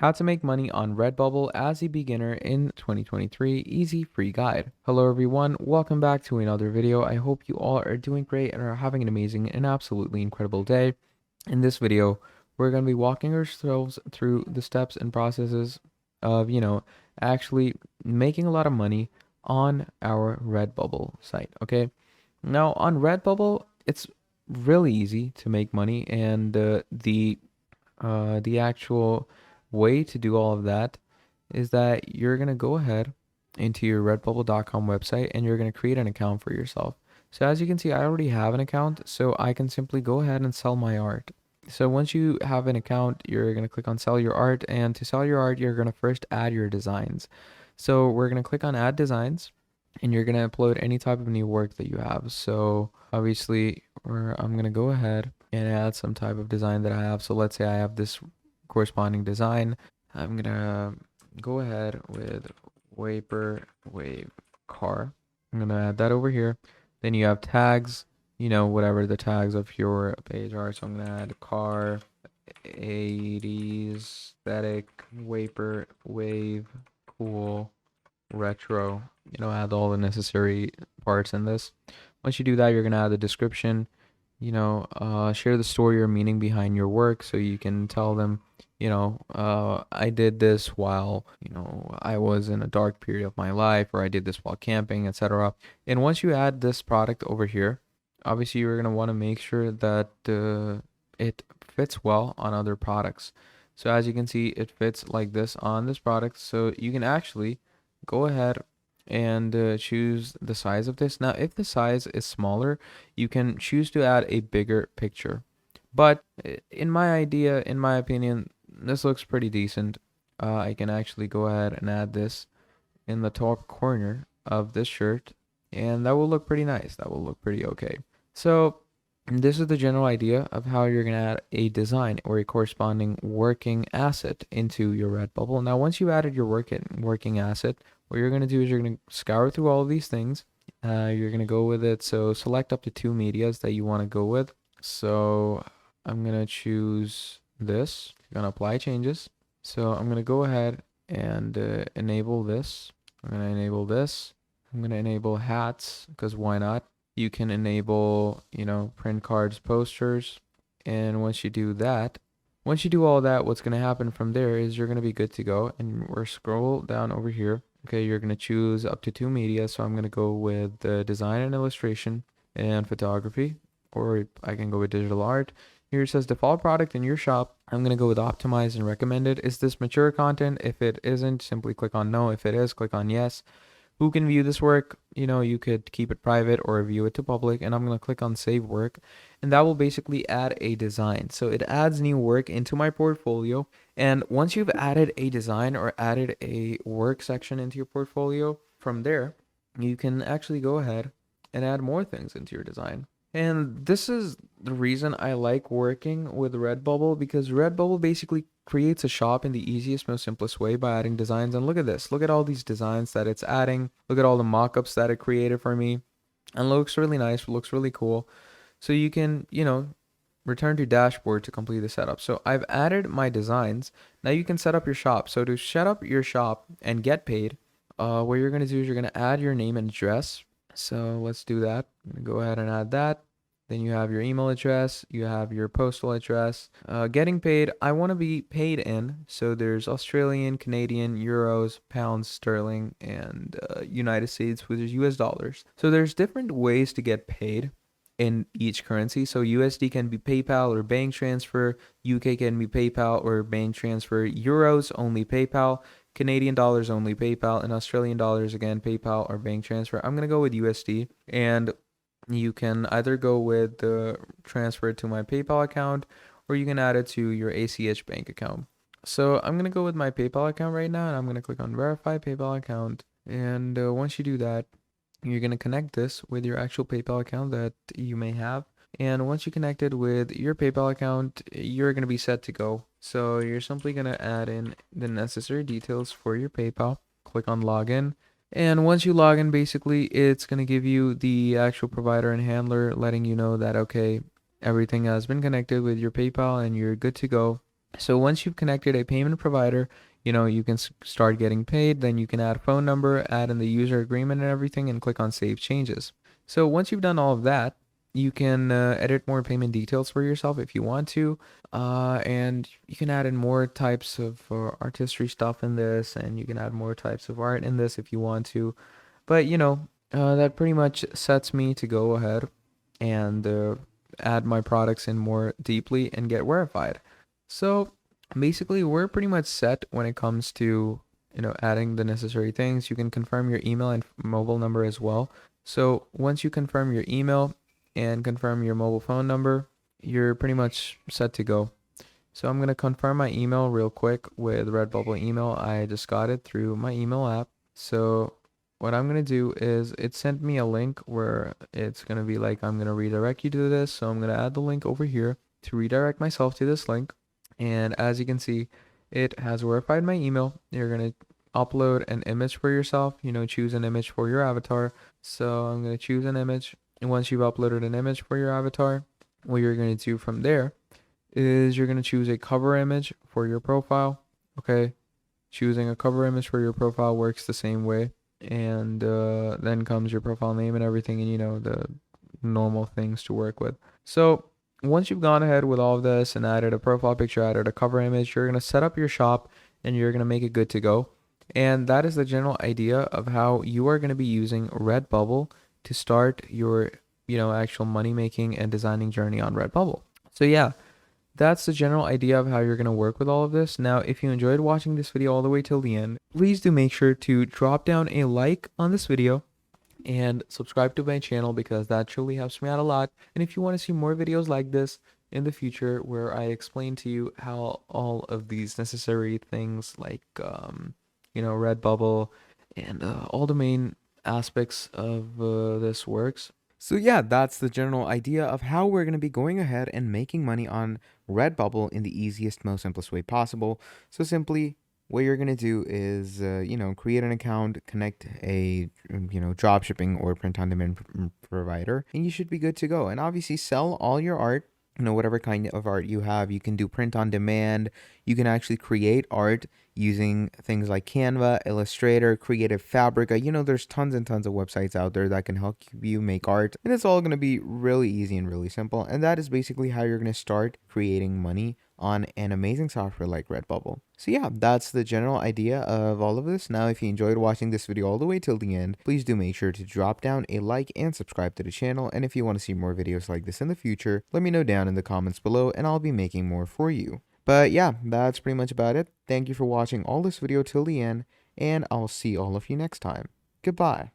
How to Make Money on Redbubble as a Beginner in 2023 Easy Free Guide. Hello everyone, welcome back to another video. I hope you all are doing great and are having an amazing and absolutely incredible day. In this video, we're going to be walking ourselves through the steps and processes of, actually making a lot of money on our Redbubble site, okay? Now, on Redbubble, it's really easy to make money, and the actual way to do all of that is that you're going to go ahead into your redbubble.com website and you're going to create an account for yourself. So as you can see, I already have an account, so I can simply go ahead and sell my art. So once you have an account, you're going to click on sell your art, and to sell your art, you're going to first add your designs. So we're going to click on add designs, and you're going to upload any type of new work that you have. So obviously, I'm going to go ahead and add some type of design that I have. So let's say I have this corresponding design. I'm going to go ahead with Vaporwave car. I'm going to add that over here. Then you have tags, whatever the tags of your page are. So I'm going to add car, 80s, aesthetic, Vaporwave, cool, retro, add all the necessary parts in this. Once you do that, you're going to add the description, share the story or meaning behind your work. So you can tell them, I did this while, I was in a dark period of my life, or I did this while camping, etc. And once you add this product over here, obviously you're going to want to make sure that it fits well on other products. So as you can see, it fits like this on this product. So you can actually go ahead and choose the size of this. Now, if the size is smaller, you can choose to add a bigger picture. But in my opinion, this looks pretty decent. I can actually go ahead and add this in the top corner of this shirt, and that will look pretty nice. That will look pretty okay. So this is the general idea of how you're going to add a design or a corresponding working asset into your Redbubble. Now, once you added your working asset, what you're going to do is you're going to scour through all of these things. You're going to go with it. So select up to 2 medias that you want to go with. So I'm going to choose this. I'm going to apply changes. So I'm going to go ahead and enable this. I'm going to enable this. I'm going to enable hats, because why not? You can enable, print cards, posters. And once you do all that, what's going to happen from there is you're going to be good to go. And we're scroll down over here. Okay, you're going to choose up to 2 media. So I'm going to go with the design and illustration and photography, or I can go with digital art. Here it says default product in your shop. I'm going to go with optimized and recommended. Is this mature content? If it isn't, simply click on no. If it is, click on yes. Who can view this work? You could keep it private or view it to public, and I'm going to click on save work, and that will basically add a design. So it adds new work into my portfolio, and once you've added a design or added a work section into your portfolio, from there, you can actually go ahead and add more things into your design. And this is the reason I like working with Redbubble, because Redbubble basically creates a shop in the easiest, most simplest way by adding designs. And look at this. Look at all these designs that it's adding. Look at all the mockups that it created for me. And looks really nice. Looks really cool. So you can, return to dashboard to complete the setup. So I've added my designs. Now you can set up your shop. So to set up your shop and get paid, what you're going to do is you're going to add your name and address. So let's do that. I'm going to go ahead and add that. Then you have your email address, you have your postal address. Getting paid, I want to be paid in. So there's Australian, Canadian, euros, pounds, sterling, and United States, which is US dollars. So there's different ways to get paid in each currency. So USD can be PayPal or bank transfer. UK can be PayPal or bank transfer. Euros, only PayPal. Canadian dollars, only PayPal. And Australian dollars, again, PayPal or bank transfer. I'm going to go with USD. And you can either go with the transfer to my PayPal account, or you can add it to your ACH bank account. So I'm going to go with my PayPal account right now, and I'm going to click on verify PayPal account. And once you do that, you're going to connect this with your actual PayPal account that you may have. And once you connect it with your PayPal account, you're going to be set to go. So you're simply going to add in the necessary details for your PayPal. Click on login. And once you log in, basically, it's going to give you the actual provider and handler letting you know that, okay, everything has been connected with your PayPal and you're good to go. So once you've connected a payment provider, you can start getting paid. Then you can add phone number, add in the user agreement and everything, and click on Save Changes. So once you've done all of that, you can edit more payment details for yourself if you want to, and you can add in more types of artistry stuff in this, and you can add more types of art in this if you want to. But that pretty much sets me to go ahead and add my products in more deeply and get verified. So basically, we're pretty much set when it comes to adding the necessary things. You can confirm your email and mobile number as well. So once you confirm your email and confirm your mobile phone number, you're pretty much set to go. So I'm going to confirm my email real quick with Redbubble email. I just got it through my email app. So what I'm going to do is it sent me a link where it's going to be like, I'm going to redirect you to this. So I'm going to add the link over here to redirect myself to this link. And as you can see, it has verified my email. You're going to upload an image for yourself, choose an image for your avatar. So I'm going to choose an image. And once you've uploaded an image for your avatar, what you're going to do from there is you're going to choose a cover image for your profile. Okay. Choosing a cover image for your profile works the same way. And then comes your profile name and everything, and the normal things to work with. So once you've gone ahead with all of this and added a profile picture, added a cover image, you're going to set up your shop and you're going to make it good to go. And that is the general idea of how you are going to be using Redbubble to start your, actual money making and designing journey on Redbubble. So yeah, that's the general idea of how you're going to work with all of this. Now, if you enjoyed watching this video all the way till the end, please do make sure to drop down a like on this video and subscribe to my channel because that truly helps me out a lot. And if you want to see more videos like this in the future where I explain to you how all of these necessary things like Redbubble and all the main aspects of this works. So yeah, that's the general idea of how we're going to be going ahead and making money on Redbubble in the easiest, most simplest way possible. So simply what you're going to do is, create an account, connect a, drop shipping or print on demand provider, and you should be good to go. And obviously sell all your art, whatever kind of art you have. You can do print on demand. You can actually create art using things like Canva, Illustrator, Creative Fabrica. There's tons and tons of websites out there that can help you make art. And it's all going to be really easy and really simple. And that is basically how you're going to start creating money on an amazing software like Redbubble. So yeah, that's the general idea of all of this. Now, if you enjoyed watching this video all the way till the end, please do make sure to drop down a like and subscribe to the channel. And if you want to see more videos like this in the future, let me know down in the comments below and I'll be making more for you. But yeah, that's pretty much about it. Thank you for watching all this video till the end, and I'll see all of you next time. Goodbye.